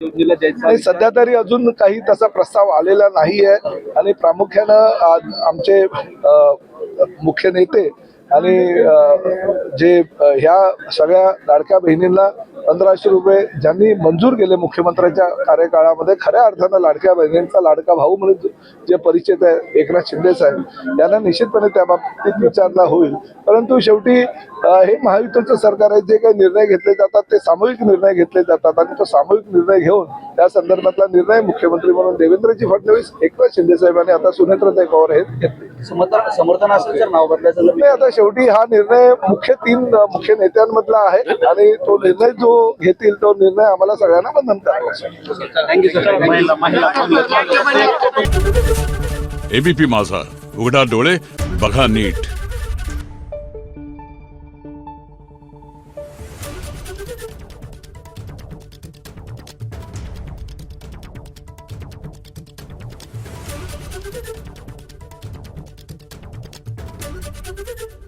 योजनेला द्यायचा नाही, सध्या तरी अजून काही तसा प्रस्ताव आलेला नाहीये आणि प्रामुख्यानं आज आमचे मुख्य नेते आणि जे ह्या सगळ्या लाडक्या बहिणींना 1500 रुपये ज्यांनी मंजूर केले मुख्यमंत्र्यांच्या कार्यकाळामध्ये, खऱ्या अर्थानं लाडक्या बहिणींचा लाडका भाऊ म्हणून जे परिचित आहे एकनाथ शिंदे साहेब यांना निश्चितपणे त्या बाबतीत विचारणा होईल. परंतु शेवटी हे महायुतीचं सरकार आहे, जे काही निर्णय घेतले जातात ते सामूहिक निर्णय घेतले जातात आणि तो सामूहिक निर्णय घेऊन त्या संदर्भातला निर्णय मुख्यमंत्री म्हणून देवेंद्रजी फडणवीस, एकनाथ शिंदे साहेबांनी आता सुनेत्राताई पवार हे घेतले. समर्थन असेल तर नाव बदलायचं नाही, आता शेवटी हा निर्णय तीन मुख्य नेत्यांमधला आहे आणि तो निर्णय जो घेतील तो निर्णय आम्हाला सगळ्यांना बंधनकारक असेल. एबीपी माझा, उघडा डोळे बघा नीट. Thank you.